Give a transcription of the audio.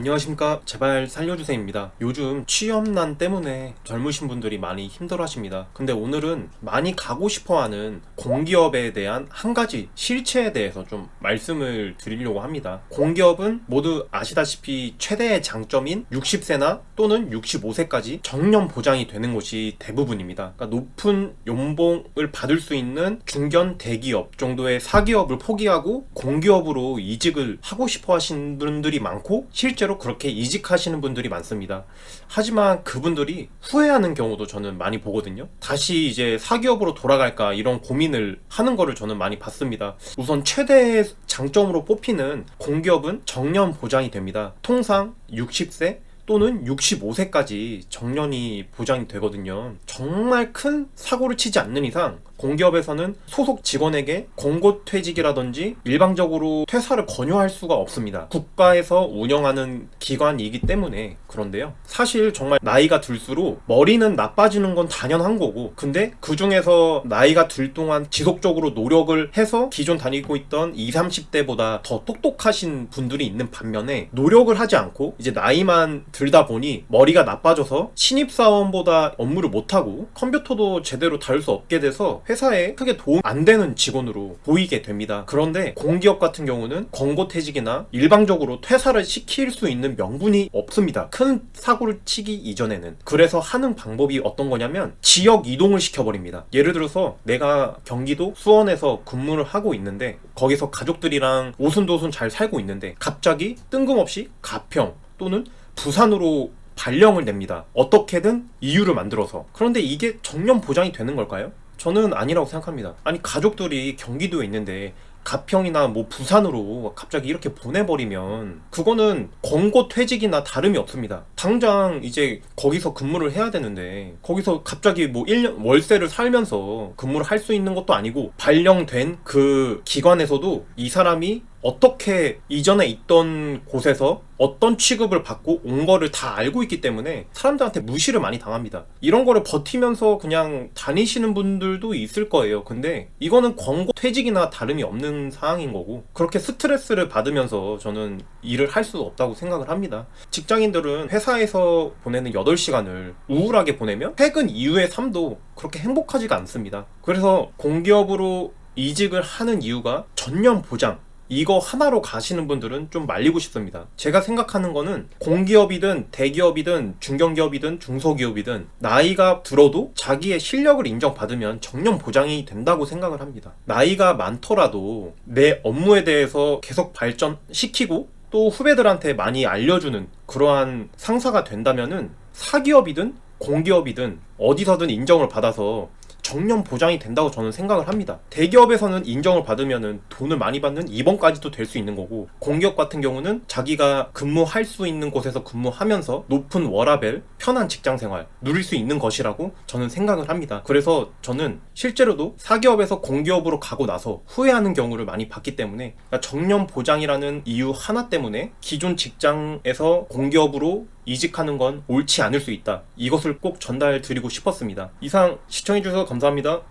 안녕하십니까. 제발 살려주세요입니다. 요즘 취업난 때문에 젊으신 분들이 많이 힘들어 하십니다. 근데 오늘은 많이 가고 싶어하는 공기업에 대한 한 가지 실체에 대해서 좀 말씀을 드리려고 합니다. 공기업은 모두 아시다시피 최대의 장점인 60세나 또는 65세까지 정년 보장이 되는 곳이 대부분입니다. 그러니까 높은 연봉을 받을 수 있는 중견 대기업 정도의 사기업을 포기하고 공기업으로 이직을 하고 싶어 하시는 분들이 많고, 실제로 그렇게 이직하시는 분들이 많습니다. 하지만 그분들이 후회하는 경우도 저는 많이 보거든요. 다시 이제 사기업으로 돌아갈까 이런 고민을 하는 거를 저는 많이 봤습니다. 우선 최대의 장점으로 뽑히는 공기업은 정년 보장이 됩니다. 통상 60세 또는 65세까지 정년이 보장이 되거든요. 정말 큰 사고를 치지 않는 이상 공기업에서는 소속 직원에게 공고퇴직이라든지 일방적으로 퇴사를 권유할 수가 없습니다. 국가에서 운영하는 기관이기 때문에 그런데요. 사실 정말 나이가 들수록 머리는 나빠지는 건 당연한 거고, 근데 그 중에서 나이가 들 동안 지속적으로 노력을 해서 기존 다니고 있던 20, 30대보다 더 똑똑하신 분들이 있는 반면에 노력을 하지 않고 이제 나이만 들다 보니 머리가 나빠져서 신입사원보다 업무를 못하고 컴퓨터도 제대로 다룰 수 없게 돼서 회사에 크게 도움 안 되는 직원으로 보이게 됩니다. 그런데 공기업 같은 경우는 권고퇴직이나 일방적으로 퇴사를 시킬 수 있는 명분이 없습니다. 큰 사고를 치기 이전에는. 그래서 하는 방법이 어떤 거냐면 지역 이동을 시켜버립니다. 예를 들어서 내가 경기도 수원에서 근무를 하고 있는데 거기서 가족들이랑 오순도순 잘 살고 있는데 갑자기 뜬금없이 가평 또는 부산으로 발령을 냅니다. 어떻게든 이유를 만들어서. 그런데 이게 정년 보장이 되는 걸까요? 저는 아니라고 생각합니다. 아니, 가족들이 경기도에 있는데 가평이나 뭐 부산으로 갑자기 이렇게 보내버리면 그거는 권고퇴직이나 다름이 없습니다. 당장 이제 거기서 근무를 해야 되는데 거기서 갑자기 뭐 1년 월세를 살면서 근무를 할 수 있는 것도 아니고, 발령된 그 기관에서도 이 사람이 어떻게 이전에 있던 곳에서 어떤 취급을 받고 온 거를 다 알고 있기 때문에 사람들한테 무시를 많이 당합니다. 이런 거를 버티면서 그냥 다니시는 분들도 있을 거예요. 근데 이거는 권고 퇴직이나 다름이 없는 상황인 거고, 그렇게 스트레스를 받으면서 저는 일을 할 수 없다고 생각을 합니다. 직장인들은 회사에서 보내는 8시간을 우울하게 보내면 퇴근 이후의 삶도 그렇게 행복하지가 않습니다. 그래서 공기업으로 이직을 하는 이유가 전년 보장, 이거 하나로 가시는 분들은 좀 말리고 싶습니다. 제가 생각하는 거는 공기업이든 대기업이든 중견기업이든 중소기업이든 나이가 들어도 자기의 실력을 인정받으면 정년 보장이 된다고 생각을 합니다. 나이가 많더라도 내 업무에 대해서 계속 발전시키고 또 후배들한테 많이 알려주는 그러한 상사가 된다면은 사기업이든 공기업이든 어디서든 인정을 받아서 정년 보장이 된다고 저는 생각을 합니다. 대기업에서는 인정을 받으면은 돈을 많이 받는 입원까지도 될 수 있는 거고, 공기업 같은 경우는 자기가 근무할 수 있는 곳에서 근무하면서 높은 워라밸, 편한 직장생활 누릴 수 있는 것이라고 저는 생각을 합니다. 그래서 저는 실제로도 사기업에서 공기업으로 가고 나서 후회하는 경우를 많이 봤기 때문에, 정년 보장이라는 이유 하나 때문에 기존 직장에서 공기업으로 이직하는 건 옳지 않을 수 있다. 이것을 꼭 전달드리고 싶었습니다. 이상 시청해주셔서 감사합니다.